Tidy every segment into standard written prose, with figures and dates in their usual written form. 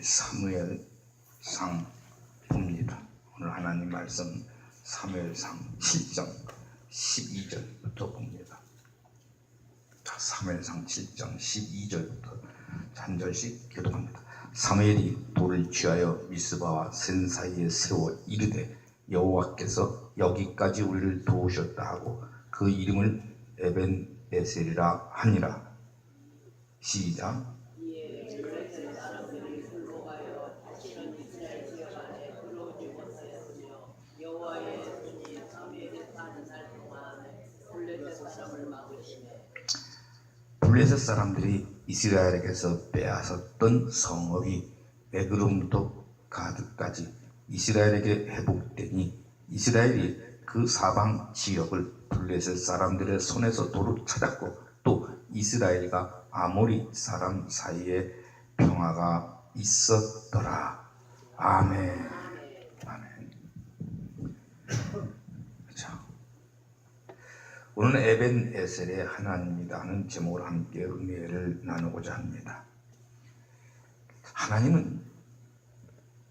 사무엘상 봅니다. 오늘 하나님 말씀 사무엘상 7장 12절부터 봅니다. 사무엘상 7장 12절부터 한 절씩 교독합니다. 사무엘이 돌을 취하여 미스바와 센 사이에 세워 이르되 여호와께서 여기까지 우리를 도우셨다 하고 그 이름을 에벤에셀이라 하니라. 시작. 블레셋 사람들이 이스라엘에게서 빼앗았던 성읍이 에그론부터 가드까지 이스라엘에게 회복되니 이스라엘이 그 사방 지역을 블레셋 사람들의 손에서 도로 찾았고 또 이스라엘과 아모리 사람 사이에 평화가 있었더라. 아멘. 아멘. 자, 오늘은 에벤에셀의 하나님이다 하는 제목으로 함께 은혜를 나누고자 합니다. 하나님은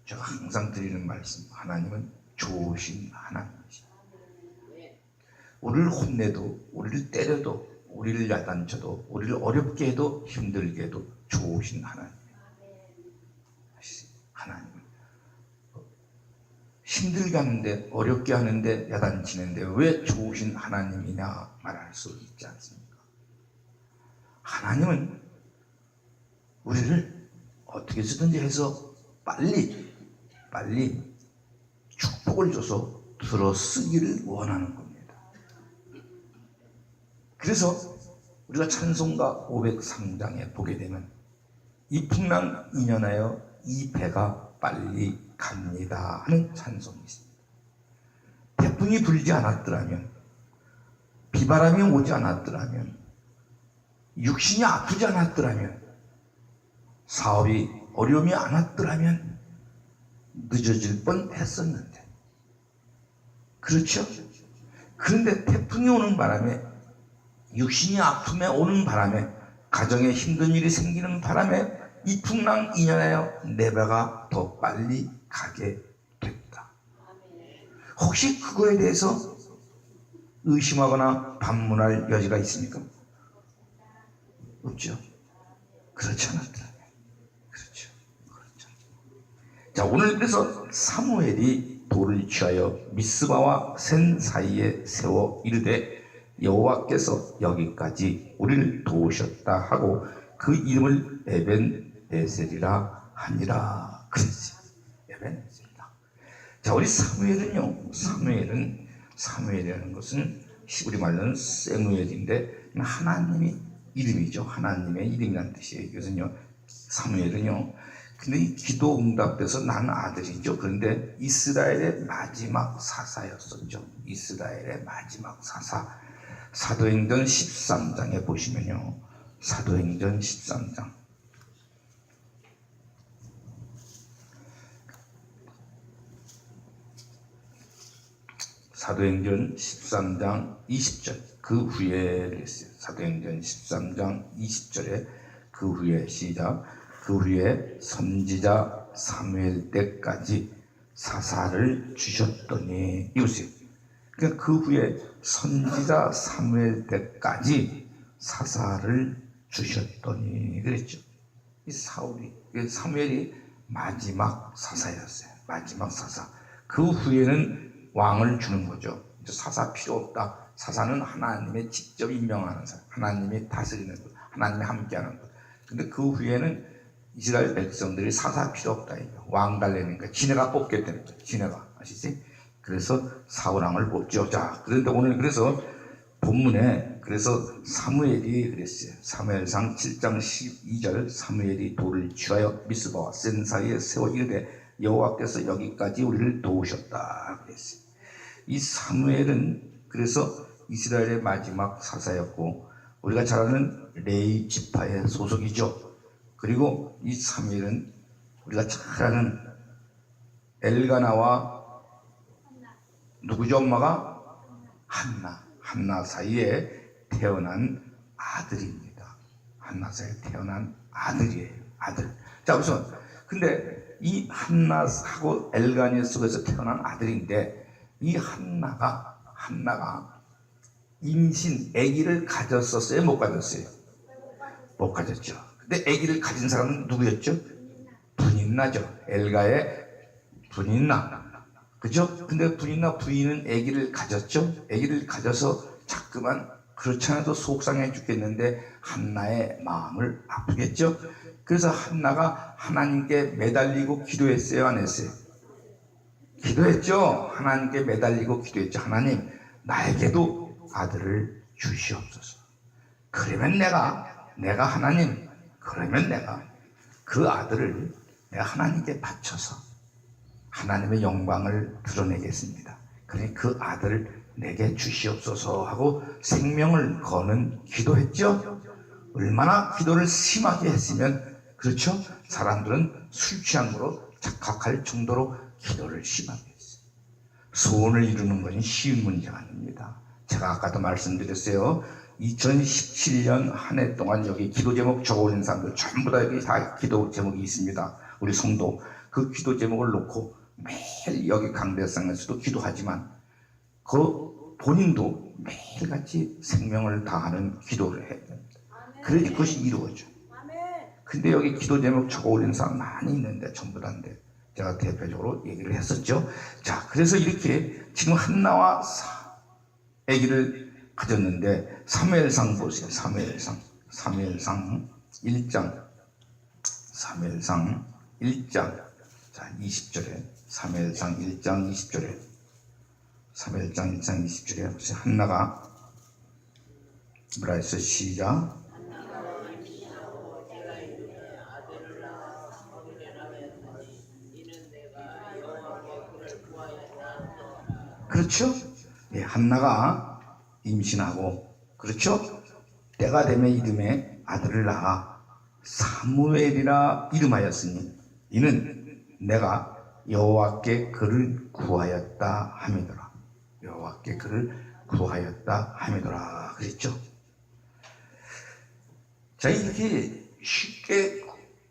제가 항상 드리는 말씀, 하나님은 좋으신 하나님이십니다. 우리를 혼내도, 우리를 때려도, 우리를 야단쳐도, 우리를 어렵게 해도 힘들게 해도 좋으신 하나님입니다. 하나님은 힘들게 하는데, 어렵게 하는데, 야단치는데 왜 좋으신 하나님이냐 말할 수 있지 않습니까? 하나님은 우리를 어떻게 쓰든지 해서 빨리 축복을 줘서 들어쓰기를 원하는 겁니다. 그래서 우리가 찬송가 503장에 보게 되면 이 풍랑 인연하여 이 배가 빨리 갑니다 하는 찬송이 있습니다. 태풍이 불지 않았더라면, 비바람이 오지 않았더라면, 육신이 아프지 않았더라면, 사업이 어려움이 않았더라면 늦어질 뻔했었는데, 그렇죠? 그런데 태풍이 오는 바람에, 육신이 아픔에 오는 바람에, 가정에 힘든 일이 생기는 바람에 이 풍랑 인연하여 내 배가 더 빨리 가게 됐다. 혹시 그거에 대해서 의심하거나 반문할 여지가 있습니까? 없죠. 그렇지 않았더라면. 그렇죠. 자, 오늘 그래서 사무엘이 돌을 취하여 미스바와 센 사이에 세워 이르되 여호와께서 여기까지 우리를 도우셨다 하고 그 이름을 에벤에셀이라 하니라. 그랬어요. 에벤에셀이라. 자, 우리 사무엘이라는 것은 우리말로는 세무엘인데 하나님의 이름이죠. 하나님의 이름이라는 뜻이에요. 이것은요, 사무엘은요, 근데 이 기도 응답돼서 난 아들이죠. 그런데 이스라엘의 마지막 사사였었죠. 이스라엘의 마지막 사사. 사도행전 13장에 보시면요, 사도행전 13장 사도행전 13장 20절 그 후에 그랬어요. 사도행전 13장 20절에 그 후에 시작. 그 후에 선지자 사무엘 때까지 사사를 주셨더니 이것이 그러니까 그 후에 선지자 사무엘 때까지 사사를 주셨더니 그랬죠. 이 사무엘이 마지막 사사였어요. 마지막 사사. 그 후에는 왕을 주는 거죠. 사사 필요 없다. 사사는 하나님의 직접 임명하는 사람, 하나님이 다스리는 것, 하나님이 함께하는 것. 근데 그 후에는 이스라엘 백성들이 사사 필요 없다. 왕 달래니까 지네가 뽑겠다는 거예요. 지네가. 아시지? 그래서 사울왕을 뽑죠. 자, 그런데 오늘 그래서 본문에 그래서 사무엘이 그랬어요. 사무엘상 7장 12절 사무엘이 돌을 취하여 미스바와 센 사이에 세워 이르되 여호와께서 여기까지 우리를 도우셨다 그랬어요. 이 사무엘은 그래서 이스라엘의 마지막 사사였고 우리가 잘 아는 레위 지파의 소속이죠. 그리고 이 사무엘은 우리가 잘 아는 엘가나와 누구죠? 엄마가? 한나 사이에 태어난 아들입니다. 한나 사이에 태어난 아들이에요. 아들. 자, 우선 근데 이 한나하고 엘가니 속에서 태어난 아들인데 이 한나가 임신 아기를 가졌었어요? 못 가졌어요? 못 가졌죠. 근데 아기를 가진 사람은 누구였죠? 분인나죠. 엘가의 분인나. 그죠? 근데 분인나 부인은 아기를 가졌죠. 아기를 가져서 자꾸만 그렇지 않아도 속상해 죽겠는데 한나의 마음을 아프겠죠. 그래서 한나가 하나님께 매달리고 기도했어요, 안 했어요? 기도했죠. 하나님께 매달리고 기도했죠. 하나님, 나에게도 아들을 주시옵소서. 그러면 내가 하나님, 그러면 내가 그 아들을 내가 하나님께 바쳐서 하나님의 영광을 드러내겠습니다. 그러니 그 아들을 내게 주시옵소서 하고 생명을 거는 기도했죠. 얼마나 기도를 심하게 했으면, 그렇죠? 사람들은 술 취한 거로 착각할 정도로 기도를 심하게 했어요. 소원을 이루는 것은 쉬운 문제가 아닙니다. 제가 아까도 말씀드렸어요. 2017년 한 해 동안 여기 기도 제목 적어오는 사람들 전부 다 여기 다 기도 제목이 있습니다. 우리 성도 그 기도 제목을 놓고 매일 여기 강대상에서도 기도하지만 그 본인도 매일같이 생명을 다하는 기도를 해야 됩니다. 그래야 그것이 이루어져. 근데 여기 기도 제목 적어올린 사람 많이 있는데 전부 다인데 제가 대표적으로 얘기를 했었죠. 자, 그래서 이렇게 지금 한나와 아기를 가졌는데 사무엘상 보세요. 사무엘상 1장 자 20절에 사무엘상 1장 20절에 사무엘상 1장 20절에 보세요. 한나가 뭐라 했어? 시작. 그렇죠? 예, 한나가 임신하고, 그렇죠? 때가 되면 이름에 아들을 낳아 사무엘이라 이름하였으니 이는 내가 여호와께 그를 구하였다 함이더라. 여호와께 그를 구하였다 함이더라 그랬죠? 자, 이렇게 쉽게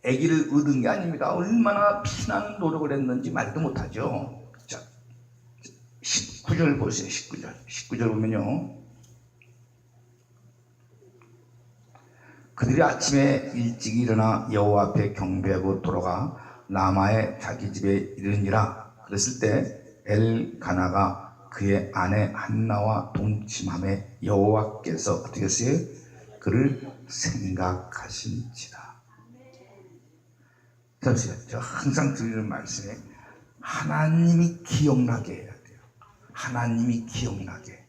아기를 얻은 게 아닙니다. 얼마나 피나는 노력을 했는지 말도 못하죠. 19절 보세요. 19절 보면요, 그들이 아침에 일찍 일어나 여호와 앞에 경배하고 돌아가 라마의 자기 집에 이르니라. 그랬을 때 엘가나가 그의 아내 한나와 동침함에 여호와께서 어떻게 했어요? 그를 생각하신지라. 잠시만요. 저 항상 드리는 말씀에 하나님이 기억나게 해야 돼요. 하나님이 기억나게.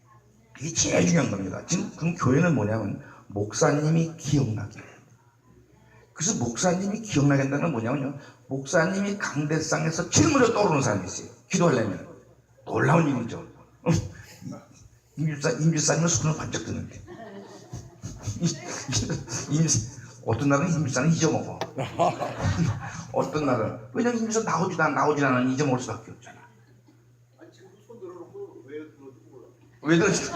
이게 제일 중요한 겁니다. 지금 그럼 교회는 뭐냐면 목사님이 기억나게 해요. 그래서 목사님이 기억나게 한다는 건 뭐냐면요, 목사님이 강대상에서 제일 먼저 떠오르는 사람이 있어요. 기도하려면. 놀라운 일이죠. 임집사님은 손을 반짝 드는데 어떤 날은 임집사는 잊어먹어. 어떤 날은, 왜냐면 임집사 나오질 않으면 잊어먹을 수밖에 없잖아. 지금 손 들어놓고 왜 들어도 몰라. 왜 그러지?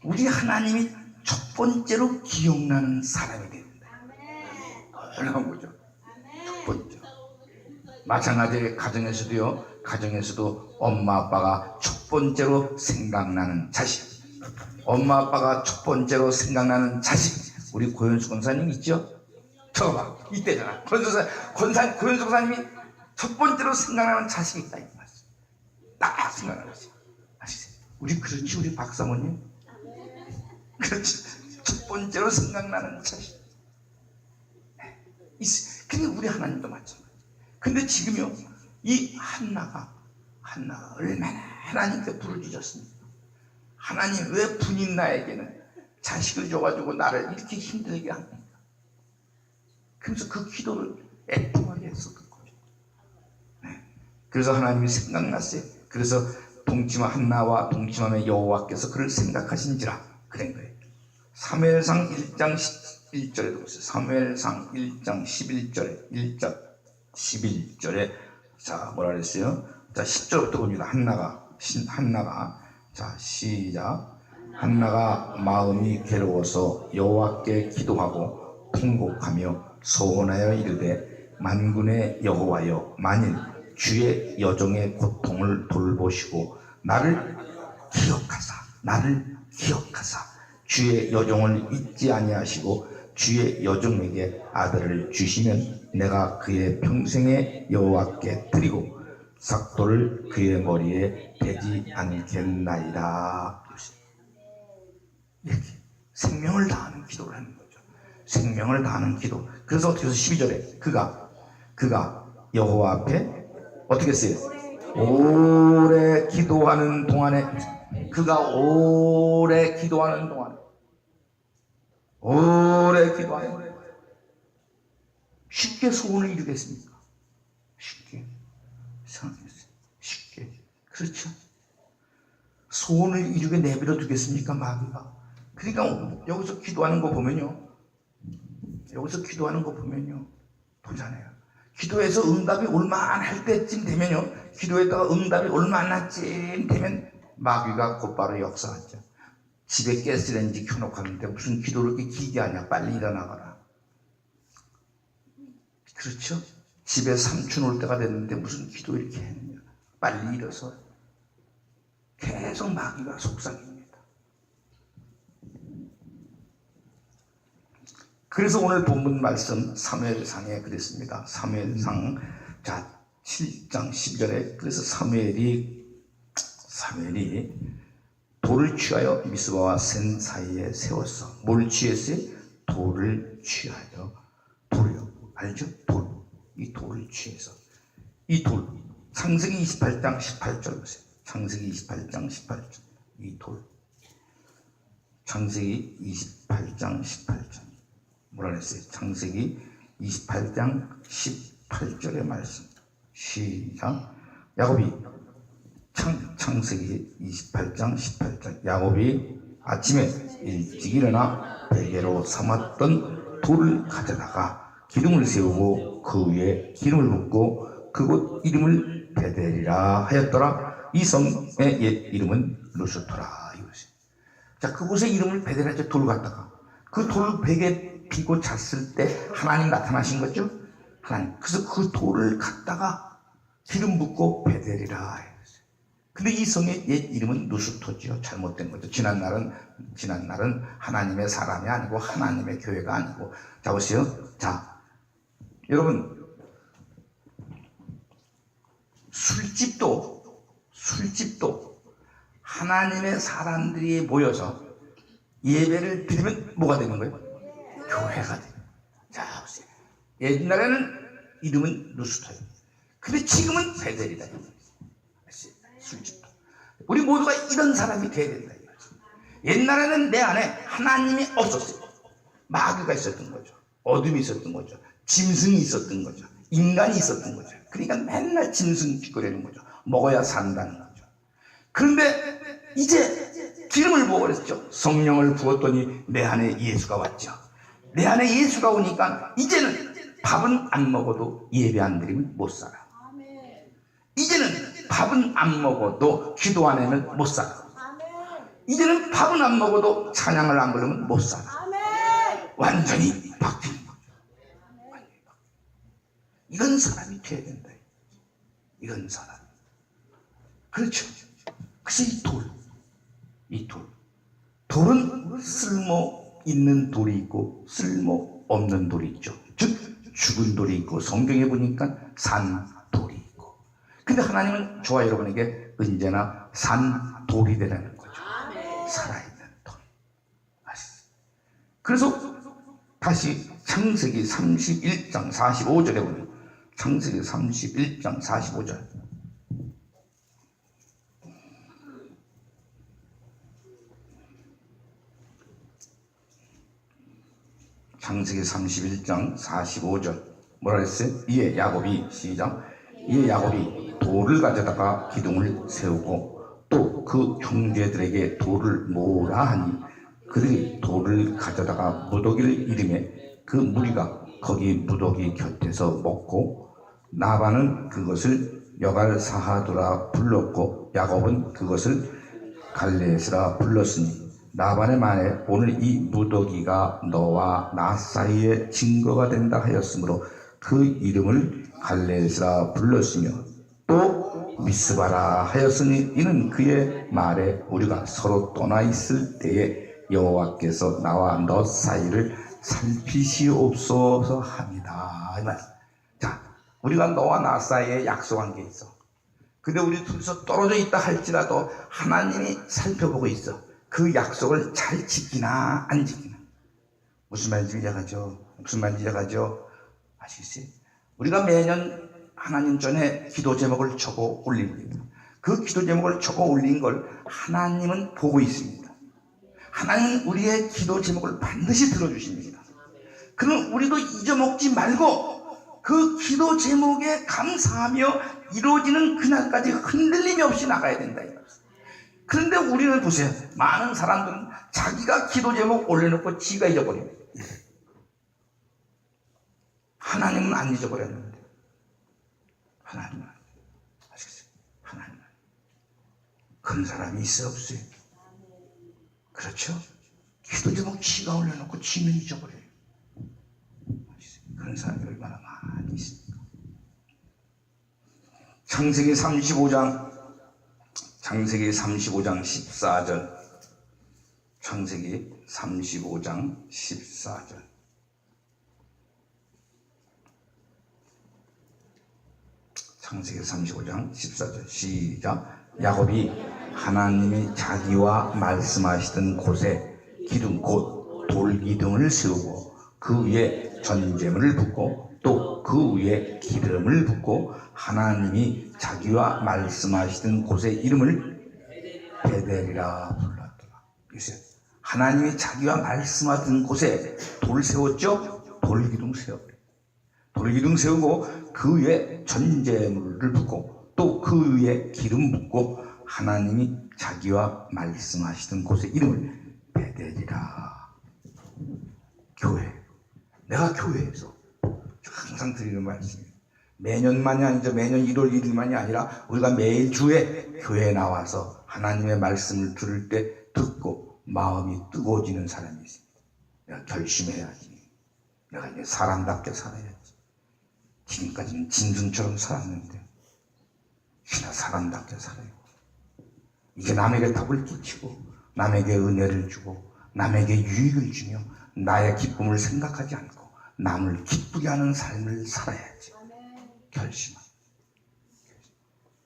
우리 하나님이 첫 번째로 기억나는 사람이 됩니다. 놀라운 거죠. 첫 번째. 마찬가지로 가정에서도 엄마 아빠가 첫 번째로 생각나는 자식. 엄마 아빠가 첫 번째로 생각나는 자식. 우리 고현수 권사님 있죠? 저거 봐, 이때잖아. 고현수 권사님이 첫 번째로 생각나는 자식이 있다, 이 말씀. 딱 생각나는 자식. 아시세요? 우리 그렇지, 우리 박사모님? 그렇지. 첫 번째로 생각나는 자식. 근데 우리 하나님도 마찬가지. 근데 지금요, 이 한나가 얼마나 하나님께 부르짖었습니까? 하나님, 왜 분인 나에게는 자식을 줘가지고 나를 이렇게 힘들게 합니까? 그래서 그 기도를 애통하게 했었던 거죠. 네. 그래서 하나님이 생각났어요. 그래서 한나와 동침함에 여호와께서 그를 생각하신지라 그런 거예요. 사무엘상 1장 11절에도 보세요. 사무엘상 1장 11절에 자, 뭐라 그랬어요? 자, 10절부터 봅니다. 한나가 자, 시작. 한나가 마음이 괴로워서 여호와께 기도하고 통곡하며 소원하여 이르되 만군의 여호와여 만일 주의 여종의 고통을 돌보시고 나를 기억하사 주의 여종을 잊지 아니하시고 주의 여종에게 아들을 주시면 내가 그의 평생에 여호와께 드리고 삭도를 그의 머리에 대지 않겠나이다. 이렇게 생명을 다하는 기도를 하는 거죠. 생명을 다하는 기도. 그래서 어떻게 해서 12절에 그가 여호와 앞에 어떻게 했어요? 오래 기도하는 동안에 쉽게 소원을 이루겠습니까? 쉽게 생각했어요. 쉽게. 그렇죠. 소원을 이루게 내버려 두겠습니까? 마귀가. 그러니까 여기서 기도하는 거 보면요 보잖아요. 기도해서 응답이 얼마 안 할 때쯤 되면요, 기도했다가 응답이 얼마 안 날쯤 되면 마귀가 곧바로 역사하죠. 집에 가스레인지 켜놓고 하는데 무슨 기도를 이렇게 길게 하냐, 빨리 일어나거라. 그렇죠? 집에 삼촌 올 때가 됐는데 무슨 기도 이렇게 했느냐, 빨리 일어서. 계속 마귀가 속삭입니다. 그래서 오늘 본문 말씀 사무엘상에 그랬습니다. 사무엘상 7장 10절에 그래서 사무엘이 돌을 취하여 미스바와 센 사이에 세웠어. 뭘 취했어요? 돌을 취하여. 돌이요. 알죠? 돌. 이 돌을 취해서. 이 돌. 창세기 28장 18절 보세요. 창세기 28장 18절. 이 돌. 창세기 28장 18절. 뭐라 그랬어요? 창세기 28장 18절의 말씀. 시작. 야곱이 창세기 28장 18절. 야곱이 아침에 일찍 일어나 베개로 삼았던 돌을 가져다가 기둥을 세우고 그 위에 기름을 붓고 그곳 이름을 베델이라 하였더라. 이 성의 옛 이름은 루스토라. 이것이. 자, 그곳의 이름을 베델이라. 돌 갖다가 그 돌 베개 피고 잤을 때 하나님 나타나신 거죠. 하나님. 그래서 그 돌을 갖다가 기름 붓고 베델이라 했어요. 근데 이 성의 옛 이름은 누스토지요. 잘못된 거죠. 지난날은 하나님의 사람이 아니고 하나님의 교회가 아니고. 자, 보세요. 자, 여러분, 술집도 하나님의 사람들이 모여서 예배를 드리면 뭐가 되는 거예요? 교회가 돼요. 자, 보세요. 옛날에는 이름은 루스토예요. 근데 지금은 베델이다. 술집도. 우리 모두가 이런 사람이 돼야 된다. 옛날에는 내 안에 하나님이 없었어요. 마귀가 있었던 거죠. 어둠이 있었던 거죠. 짐승이 있었던 거죠. 인간이 있었던 거죠. 그러니까 맨날 짐승 짓거리는 거죠. 먹어야 산다는 거죠. 그런데 이제 기름을 부어 그랬죠. 성령을 부었더니 내 안에 예수가 왔죠. 내 안에 예수가 오니까 이제는 밥은 안 먹어도 예배 안 드리면 못 살아. 이제는 밥은 안 먹어도 기도 안 하면 못 살아. 이제는 밥은 안 먹어도 찬양을 안 부르면 못 살아. 완전히 바뀐 거죠. 이런 사람이 돼야 된다. 이런 사람. 그렇죠. 그래서 돌은 쓸모 있는 돌이 있고 쓸모 없는 돌이 있죠. 즉 죽은 돌이 있고 성경에 보니까 산 돌이 있고. 근데 하나님은 저와 여러분에게 언제나 산 돌이 되라는 거죠. 살아있는 돌. 아시죠? 그래서 다시 창세기 31장 45절에 보면 창세기 31장 45절. 창세기 31장 45절 뭐라 했어요? 이에 야곱이 돌을 가져다가 기둥을 세우고 또 그 형제들에게 돌을 모으라 하니 그들이 돌을 가져다가 무더기를 이름에 그 무리가 거기 무더기 곁에서 먹고 나반은 그것을 여갈사하두라 불렀고 야곱은 그것을 갈레스라 불렀으니 라반의 말에 오늘 이 무더기가 너와 나 사이에 증거가 된다 하였으므로 그 이름을 갈레스라 불렀으며 또 미스바라 하였으니 이는 그의 말에 우리가 서로 떠나 있을 때에 여호와께서 나와 너 사이를 살피시옵소서 합니다. 이 말. 자, 우리가 너와 나 사이에 약속한 게 있어. 근데 우리 둘이서 떨어져 있다 할지라도 하나님이 살펴보고 있어. 그 약속을 잘 지키나 안 지키나. 무슨 말인지 이해가죠? 무슨 말인지 이해가죠? 아시겠어요? 우리가 매년 하나님 전에 기도 제목을 적어 올립니다. 그 기도 제목을 적어 올린 걸 하나님은 보고 있습니다. 하나님은 우리의 기도 제목을 반드시 들어주십니다. 그럼 우리도 잊어먹지 말고 그 기도 제목에 감사하며 이루어지는 그날까지 흔들림이 없이 나가야 된다. 그런데 우리는 보세요. 많은 사람들은 자기가 기도 제목 올려놓고 지가 잊어버립니다. 하나님은 안 잊어버렸는데. 하나님은 아시겠어요? 하나님은 그런 사람이 있어요, 없어요? 그렇죠? 기도 제목 지가 올려놓고 지는 잊어버려요. 그런 사람이 얼마나 많이 있습니까? 창세기 35장 14절. 창세기 35장 14절. 창세기 35장 14절 시작. 야곱이 하나님이 자기와 말씀하시던 곳에 기둥 곧 돌기둥을 세우고 그 위에 전제물을 붓고 또 그 위에 기름을 붓고 하나님이 자기와 말씀하시던 곳의 이름을 베델이라 불렀더라. 하나님이 자기와 말씀하던 곳에 돌 세웠죠? 돌기둥 세웠어요. 돌기둥 세우고 그 위에 전제물을 붓고 또 그 위에 기름 붓고 하나님이 자기와 말씀하시던 곳의 이름을 베델이라. 교회. 내가 교회에서 항상 드리는 말씀이에요. 매년만이 아니죠. 매년 1월 1일만이 아니라 우리가 매일 주에 교회에 나와서 하나님의 말씀을 들을 때 듣고 마음이 뜨거워지는 사람이 있습니다. 내가 결심해야지. 내가 이제 사람답게 살아야지. 지금까지는 짐승처럼 살았는데 이제는 사람답게 살아요. 이제 남에게 덕을 끼치고 남에게 은혜를 주고 남에게 유익을 주며 나의 기쁨을 생각하지 않고 남을 기쁘게 하는 삶을 살아야지. 결심하고.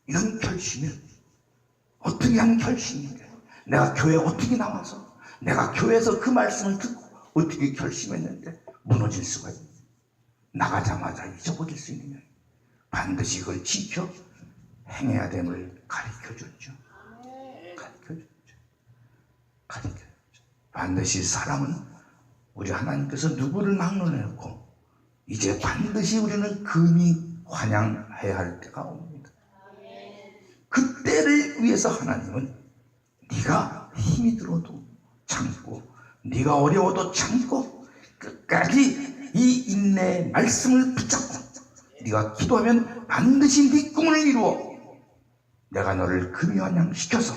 이런 결심을 어떻게 하는 결심인데 내가 교회에 어떻게 나와서 내가 교회에서 그 말씀을 듣고 어떻게 결심했는데 무너질 수가 있냐. 나가자마자 잊어버릴 수 있느냐. 반드시 이걸 지켜 행해야 됨을 가르쳐줬죠. 가르쳐줬죠. 반드시 사람은 우리 하나님께서 누구를 막론해놓고 이제 반드시 우리는 금이 환영해야 할 때가 옵니다. 그때를 위해서 하나님은 네가 힘이 들어도 참고 네가 어려워도 참고 끝까지 이 인내의 말씀을 붙잡고 네가 기도하면 반드시 네 꿈을 이루어 내가 너를 금이 환영시켜서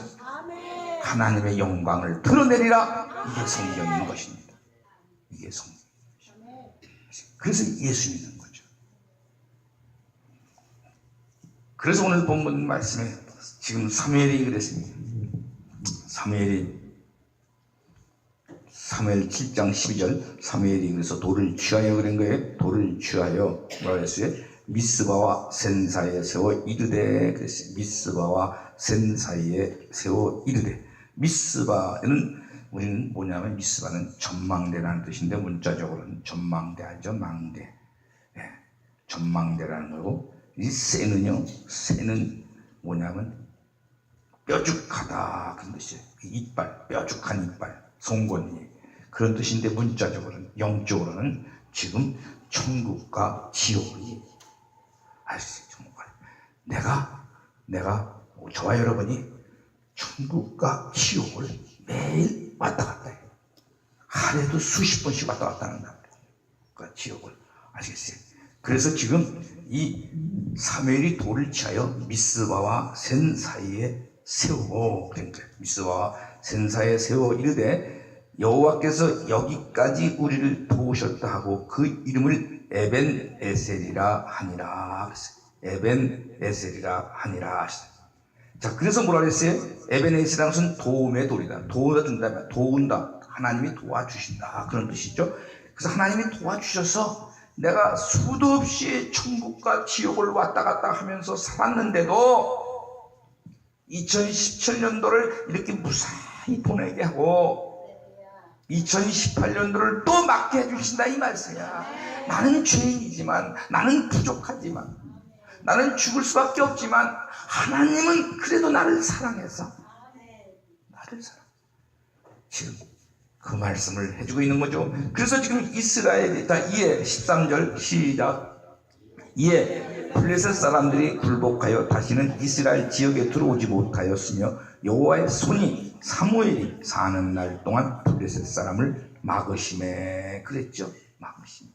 하나님의 영광을 드러내리라. 이게 성경인 것입니다. 이게 성경인 것입니다. 그래서 예수 믿는 거죠. 그래서 오늘 본문 말씀에 지금 사무엘이 그랬습니다. 사무엘 7장 12절 사무엘이 그래서 돌을 취하여 그런 거예요. 돌을 취하여 뭐라 그랬어요? 미스바와 센 사이에 세워 이르되 그랬어요. 미스바와 센 사이에 세워 이르되. 미스바는 우리는 뭐냐면 미스바는 전망대라는 뜻인데 문자적으로는 전망대 알죠? 망대. 네. 전망대라는 거고 이 센은요. 센은 뭐냐면 뾰족하다 그런 뜻이에요. 이빨, 뾰족한 이빨, 송곳니 그런 뜻인데 문자적으로는 영적으로는 지금 천국과 지옥이 아시죠? 내가 저와 여러분이 천국과 지옥을 매일 왔다 갔다 해요. 하루에도 수십 번씩 왔다 갔다 한다. 그러니까 지옥을 아시겠어요? 그래서 지금 이 사무엘이 돌을 취하여 미스바와 센 사이에 세우고 그러니까 미스바와 센사에 세워 이르되 여호와께서 여기까지 우리를 도우셨다 하고 그 이름을 에벤에셀이라 하니라. 에벤에셀이라 하니라. 자, 그래서 뭐라 그랬어요? 에벤에셀이라는 것은 도움의 돌이다. 도와준다, 도운다. 하나님이 도와주신다. 그런 뜻이죠. 그래서 하나님이 도와주셔서 내가 수도 없이 천국과 지옥을 왔다 갔다 하면서 살았는데도 2017년도를 이렇게 무사히 보내게 하고 2018년도를 또 맞게 해주신다 이 말씀이야. 나는 죄인이지만, 나는 부족하지만, 나는 죽을 수밖에 없지만 하나님은 그래도 나를 사랑해서 나를 사랑. 지금 그 말씀을 해주고 있는 거죠. 그래서 지금 이스라엘이 다 이에 13절 시작. 이에 블레셋 사람들이 굴복하여 다시는 이스라엘 지역에 들어오지 못하였으며 여호와의 손이 사무엘이 사는 날 동안 블레셋 사람을 막으심에 그랬죠. 막으심.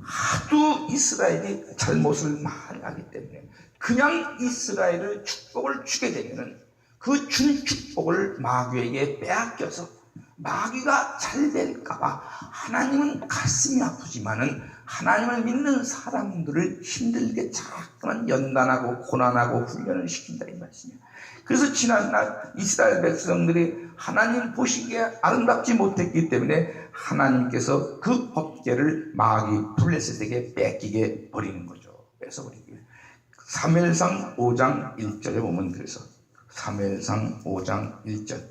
하도 이스라엘이 잘못을 많이 하기 때문에 그냥 이스라엘을 축복을 주게 되면은 그 준 축복을 마귀에게 빼앗겨서 마귀가 잘 될까봐 하나님은 가슴이 아프지만은 하나님을 믿는 사람들을 힘들게 자꾸만 연단하고 고난하고 훈련을 시킨다 이 말씀이에요. 그래서 지난날 이스라엘 백성들이 하나님 보시기에 아름답지 못했기 때문에 하나님께서 그 법궤를 마귀 블레셋에게 뺏기게 버리는 거죠. 뺏어버리게. 사무엘상 5장 1절에 보면 그래서 사무엘상 5장 1절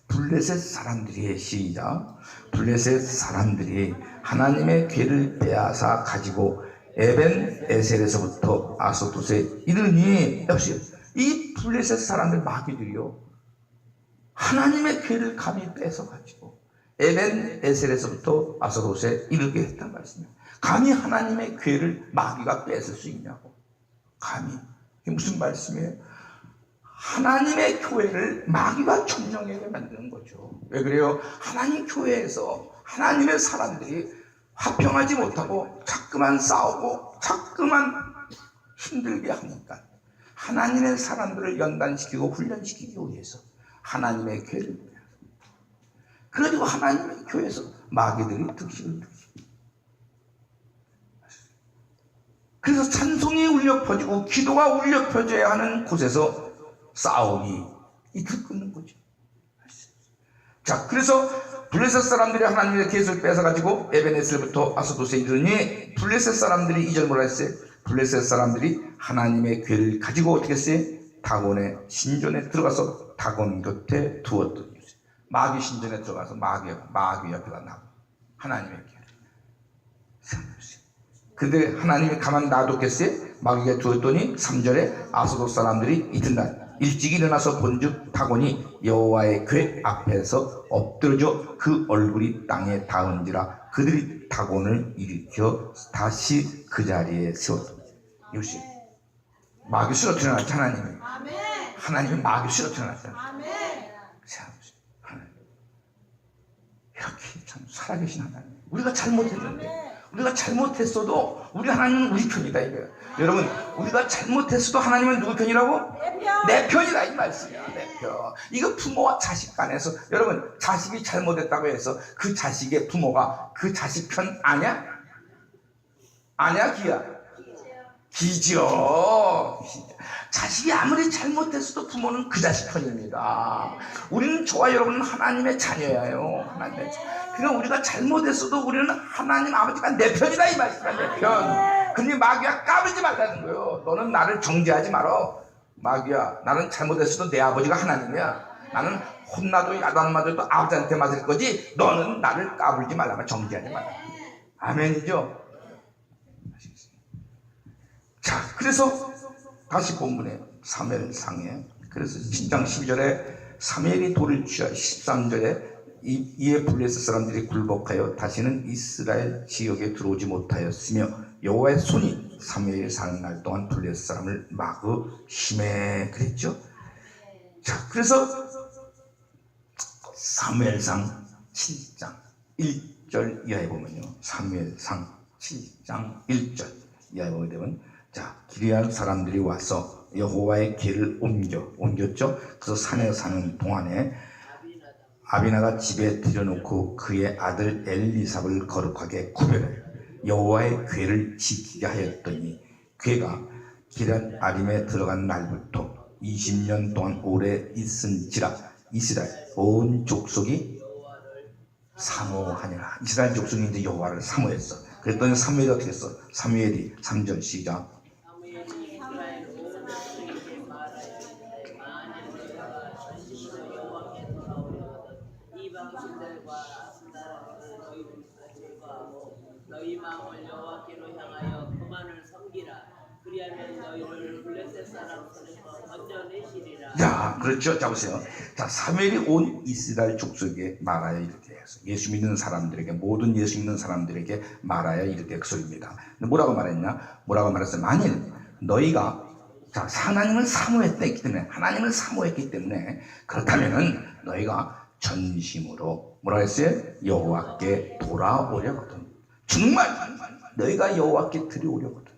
블레셋 사람들이 시작. 블레셋 사람들이 하나님의 궤를 빼앗아 가지고 에벤에셀에서부터 아소돗에 이르니 역시 이 블레셋 사람들 마귀들이요 하나님의 궤를 감히 뺏어 가지고 에벤에셀에서부터 아소돗에 이르게 했단 말씀이에요. 감히 하나님의 궤를 마귀가 뺏을 수 있냐고. 감히. 이게 무슨 말씀이에요? 하나님의 교회를 마귀가 점령하게 만드는 거죠. 왜 그래요? 하나님 교회에서 하나님의 사람들이 화평하지 못하고 자꾸만 싸우고 자꾸만 힘들게 하니까 하나님의 사람들을 연단시키고 훈련시키기 위해서 하나님의 교회를 그래가지고 하나님의 교회에서 마귀들이 득실을 그래서 찬송이 울려 퍼지고 기도가 울려 퍼져야 하는 곳에서 싸움이 이틀 끊는 거죠. 자, 그래서 블레셋 사람들이 하나님의 계수를 뺏어가지고 에벤에셀부터 아소돗에 이르니 블레셋 사람들이 이절 뭐라 했어요? 블레셋 사람들이 하나님의 궤를 가지고 어떻게 했어요? 다곤의 신전에 들어가서 다곤 곁에 두었더니 마귀 신전에 들어가서 마귀 옆에다 놔 하나님의 궤를 세워주세요. 근데 하나님이 가만 놔뒀겠어요? 마귀가 두었더니 3절에 아소돗 사람들이 이튿날 일찍 일어나서 본즉 다곤이 여호와의 궤 앞에서 엎드러져 그 얼굴이 땅에 닿은지라 그들이 다곤을 일으켜 다시 그 자리에 세웠다. 이것이 마귀 쓰러뜨려 놨지 하나님이. 하나님이 마귀 쓰러뜨려 놨잖아요. 이렇게 참 살아계신 하나님. 우리가 잘못했는데 우리가 잘못했어도 우리 하나님은 우리 편이다 이거예요. 여러분 우리가 잘못했어도 하나님은 누구 편이라고? 내 편이다 이 말씀이야. 내 편. 이거 부모와 자식 간에서 여러분 자식이 잘못했다고 해서 그 자식의 부모가 그 자식 편 아냐? 아냐 기야? 기죠. 자식이 아무리 잘못했어도 부모는 그 자식 편입니다. 우리는 저와 여러분은 하나님의 자녀예요. 하나님의 자녀. 그러니까 우리가 잘못했어도 우리는 하나님 아버지가 내 편이다 이 말씀이야. 내 편. 근데 마귀야 까불지 말라는 거예요. 너는 나를 정죄하지 말아. 마귀야 나는 잘못했어도 내 아버지가 하나님이야. 나는 혼나도 야단 맞아도 아버지한테 맞을 거지 너는 나를 까불지 말라 정죄하지 말라. 아멘이죠. 자, 그래서 다시 본문에 사무엘상에 그래서 10장 12절에 사무엘이 돌을 취하 13절에 이에 블레셋 사람들이 굴복하여 다시는 이스라엘 지역에 들어오지 못하였으며 여호와의 손이 사무엘이 사는 날 동안 블레셋 사람을 막으심에 그랬죠. 자, 그래서 사무엘상 7장 1절 이하에 보면요. 사무엘상 7장 1절 이하에 보게 되면 자, 기레한 사람들이 와서 여호와의 궤를 옮겼죠. 그래서 산에 사는 동안에 아비나가 집에 들여놓고 그의 아들 엘리삽을 거룩하게 구별하여 여호와의 궤를 지키게 하였더니 궤가 기럇 아림에 들어간 날부터 20년 동안 오래 있은지라 이스라엘 온 족속이 사모하니라. 이스라엘 족속이 이제 여호와를 사모했어. 그랬더니 사무엘이 어떻게 했어? 사무엘이 3절 시작. 너희 마음을 여호와께로 향하여 그만을 섬기라. 그리하면 너희를 블레셋 사람 손에서 건져내시리라. 자, 그렇죠. 자, 보세요. 자, 사무엘이 온 이스라엘 족속에 말하여 이르되 해서 예수 믿는 사람들에게, 모든 예수 믿는 사람들에게 말하여 이르되 그 소리입니다. 근데 뭐라고 말했냐? 뭐라고 말했어요? 만일 너희가 자, 하나님을 사모했기 때문에, 하나님을 사모했기 때문에 그렇다면은 너희가 전심으로 뭐라 했어요? 여호와께 돌아오려거든. 정말 너희가 여호와께 들여오려거든.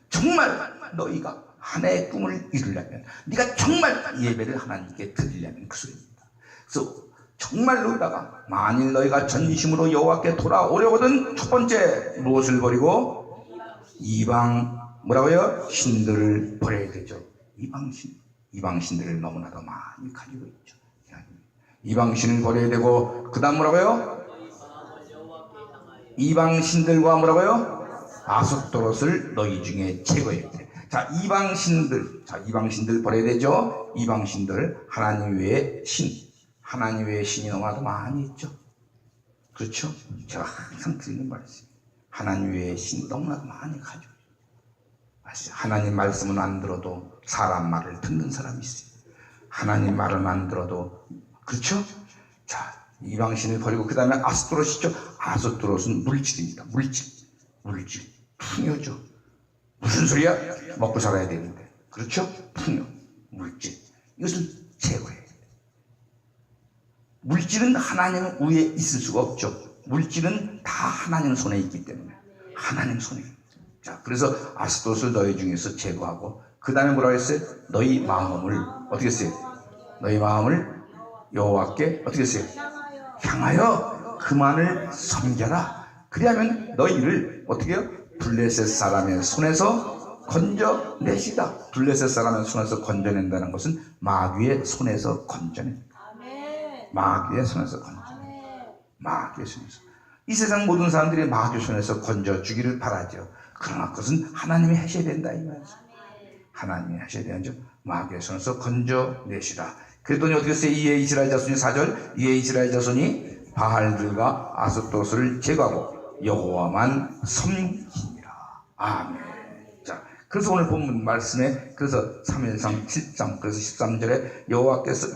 정말 너희가 하나의 꿈을 이루려면, 네가 정말 예배를 하나님께 드리려면 그 소리입니다. 그래서 정말 너희가 만일 너희가 전심으로 여호와께 돌아오려거든 첫 번째 무엇을 버리고? 이방 뭐라고요? 신들을 버려야 되죠. 이방신들을 너무나도 많이 가지고 있죠. 이방신을 버려야 되고, 그 다음 뭐라고요? 이방신들과 뭐라고요? 아숫도롯을 너희 중에 제거해야 돼. 자, 이방신들 버려야 되죠. 이방신들, 하나님 외에 하나님 외에 신이 너무나도 많이 있죠. 그렇죠? 제가 항상 드리는 말씀, 하나님 외에 신 너무나도 많이 가지고 있어요. 하나님 말씀은 안 들어도 사람 말을 듣는 사람이 있어요. 하나님 말은 안 들어도, 그렇죠? 자, 이방신을 버리고 그 다음에 아스토롯이죠. 아스토롯은 물질입니다. 물질, 풍요죠. 무슨 소리야? 먹고 살아야 되는데, 그렇죠? 풍요, 물질, 이것을 제거해야 돼요. 물질은 하나님 위에 있을 수가 없죠. 물질은 다 하나님 손에 있기 때문에 하나님 손에. 자, 그래서 아스토롯을 너희 중에서 제거하고 그 다음에 뭐라고 했어요? 너희 마음을 어떻게 했어요? 너희 마음을 여호와께 어떻게 했어요? 향하여 그만을 섬겨라. 그리하면 너희를 어떻게 해요? 블레셋 사람의 손에서 건져내시다. 블레셋 사람의 손에서 건져낸다는 것은 마귀의 손에서 건져낸다. 마귀의 손에서 건져낸다. 마귀의 손에서. 이 세상 모든 사람들이 마귀의 손에서 건져주기를 바라죠. 그러나 그것은 하나님이 하셔야 된다 이 말이죠. 하나님이 하셔야 되죠. 마귀의 손에서 건져내시라. 그랬더니 어떻게 했어요? 이에 이스라엘 자손이 4절, 이에 이스라엘 자손이 바알들과 아스토롯을 제거하고 여호와만 섬기니라. 아멘. 자, 그래서 오늘 본문 말씀에, 그래서 사무엘상 7장 그래서 13절에 여호와께서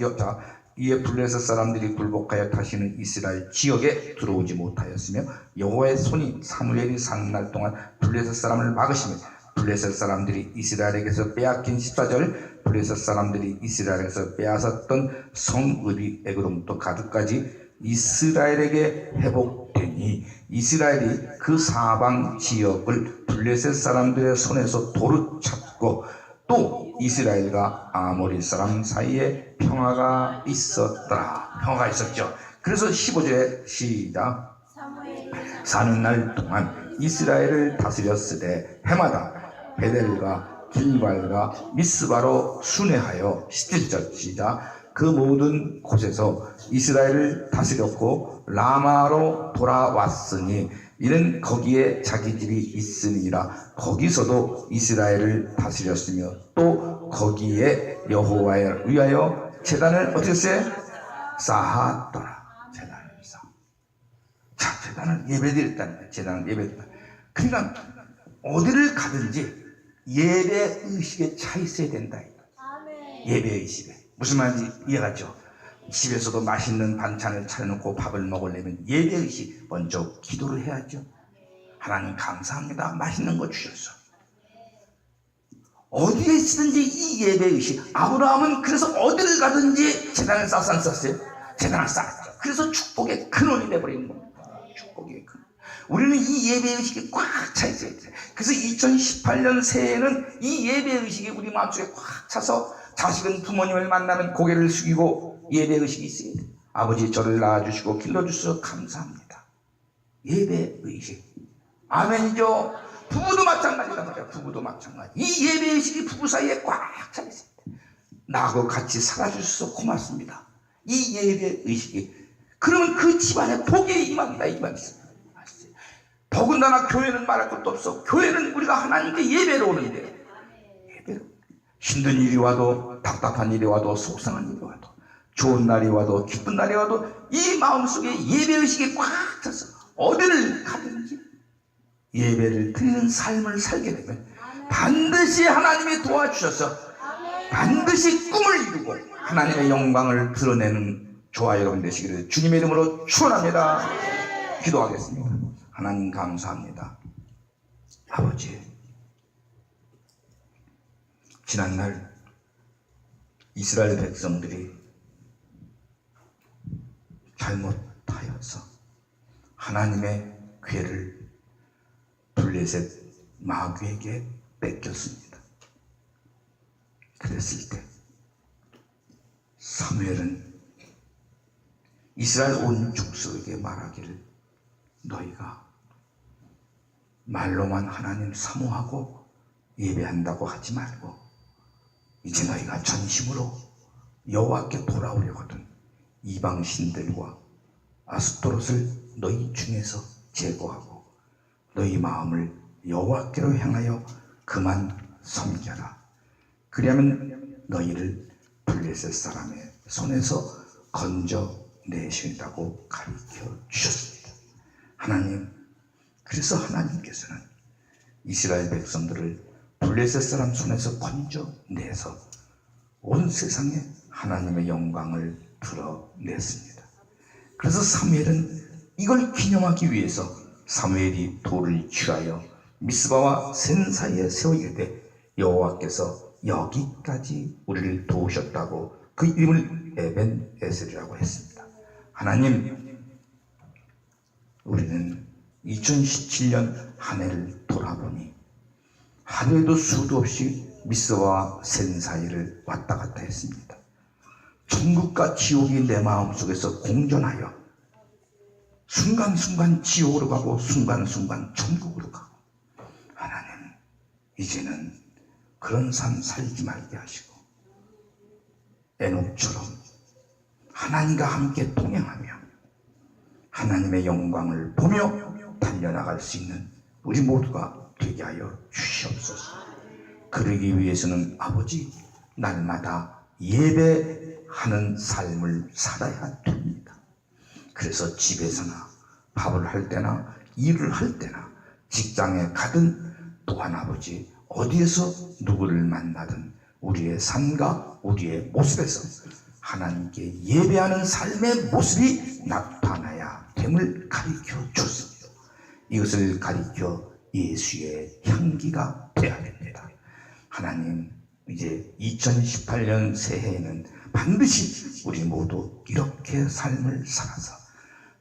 이에 블레셋 사람들이 굴복하여 다시는 이스라엘 지역에 들어오지 못하였으며 여호와의 손이 사무엘이 사는 날 동안 블레셋 사람을 막으시며 블레셋 사람들이 이스라엘에게서 빼앗긴 14절, 블레셋 사람들이 이스라엘에서 빼앗았던 성읍이 에그돔부터 가드까지 이스라엘에게 회복되니 이스라엘이 그 사방 지역을 블레셋 사람들의 손에서 도르찾고 또 이스라엘과 아모리 사람 사이에 평화가 있었더라. 평화가 있었죠. 그래서 15절에 시작. 사는 날 동안 이스라엘을 다스렸으되 해마다 베델과 길발과 미스바로 순회하여 17절 시작. 그 모든 곳에서 이스라엘을 다스렸고 라마로 돌아왔으니 이는 거기에 자기 집이 있으니라. 거기서도 이스라엘을 다스렸으며 또 거기에 여호와에 위하여 제단을 어떻게 했어요? 쌓았더라. 제단을 쌓. 자, 제단을 예배드렸다는 거예요. 제단을 예배드렸다. 그러니까 어디를 가든지 예배 의식에 차 있어야 된다. 예배 의식에. 무슨 말인지 이해가죠? 집에서도 맛있는 반찬을 차려놓고 밥을 먹으려면 예배의식 먼저 기도를 해야죠. 하나님 감사합니다. 맛있는 거 주셔서. 어디에 있든지 이 예배의식. 아브라함은 그래서 어디를 가든지 제단을 쌓았어요. 제단을 쌓았죠. 그래서 축복의 근원이 돼버리는 겁니다. 축복의 근원. 우리는 이 예배의식이 꽉 차 있어야 돼요. 그래서 2018년 새해에는 이 예배의식이 우리 마음속에 꽉 차서 자식은 부모님을 만나면 고개를 숙이고 예배의식이 있어야 돼요. 아버지 저를 낳아주시고 길러주셔서 감사합니다. 예배의식. 아멘이죠. 부부도 마찬가지란 말이야. 부부도 마찬가지. 이 예배의식이 부부 사이에 꽉 차 있어야 돼요. 나하고 같이 살아주셔서 고맙습니다. 이 예배의식이. 그러면 그 집안에 복이 임합니다. 임합니다. 더군다나 교회는 말할 것도 없어. 교회는 우리가 하나님께 예배로 오는데, 예배로. 힘든 일이 와도, 답답한 일이 와도, 속상한 일이 와도, 좋은 날이 와도, 기쁜 날이 와도 이 마음속에 예배의식이 꽉 차서 어디를 가든지 예배를 드리는 삶을 살게 되면 반드시 하나님이 도와주셔서 반드시 꿈을 이루고 하나님의 영광을 드러내는 저와 여러분 되시기를 주님의 이름으로 축원합니다. 기도하겠습니다. 하나님 감사합니다. 아버지, 지난날 이스라엘 백성들이 잘못하여서 하나님의 괴를 블레셋 마귀에게 뺏겼습니다. 그랬을 때 사무엘은 이스라엘 온 족속에게 말하기를 너희가 말로만 하나님 사모하고 예배한다고 하지 말고 이제 너희가 전심으로 여호와께 돌아오려거든 이방 신들과 아스토롯을 너희 중에서 제거하고 너희 마음을 여호와께로 향하여 그만 섬겨라. 그리하면 너희를 블레셋 사람의 손에서 건져내신다고 가르쳐 주셨습니다. 하나님, 그래서 하나님께서는 이스라엘 백성들을 블레셋 사람 손에서 건져내서 온 세상에 하나님의 영광을 드러냈습니다. 그래서 사무엘은 이걸 기념하기 위해서 사무엘이 돌을 취하여 미스바와 센 사이에 세우게 돼 여호와께서 여기까지 우리를 도우셨다고 그 이름을 에벤 에셀이라고 했습니다. 하나님, 우리는 2017년 한 해를 돌아보니 하루에도 수도 없이 미스바와 센 사이를 왔다 갔다 했습니다. 천국과 지옥이 내 마음속에서 공존하여 순간순간 지옥으로 가고 순간순간 천국으로 가고, 하나님 이제는 그런 삶 살지 말게 하시고 에녹처럼 하나님과 함께 동행하며 하나님의 영광을 보며 달려나갈 수 있는 우리 모두가 되게 하여 주시옵소서. 그러기 위해서는 아버지 날마다 예배하는 삶을 살아야 됩니다. 그래서 집에서나 밥을 할 때나 일을 할 때나 직장에 가든 또한 아버지 어디에서 누구를 만나든 우리의 삶과 우리의 모습에서 하나님께 예배하는 삶의 모습이 나타나야 됨을 가르쳐 줬습니다. 이것을 가르쳐 예수의 향기가 되어야 됩니다. 하나님, 이제 2018년 새해에는 반드시 우리 모두 이렇게 삶을 살아서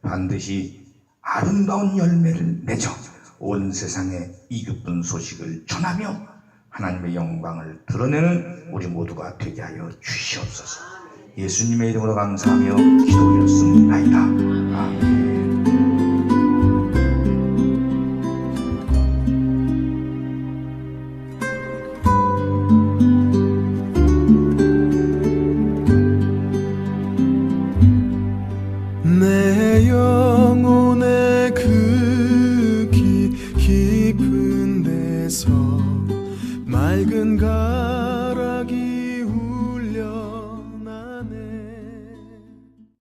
반드시 아름다운 열매를 맺어 온 세상에 이 기쁜 소식을 전하며 하나님의 영광을 드러내는 우리 모두가 되게 하여 주시옵소서. 예수님의 이름으로 감사하며 기도드렸습니다. 아멘. 내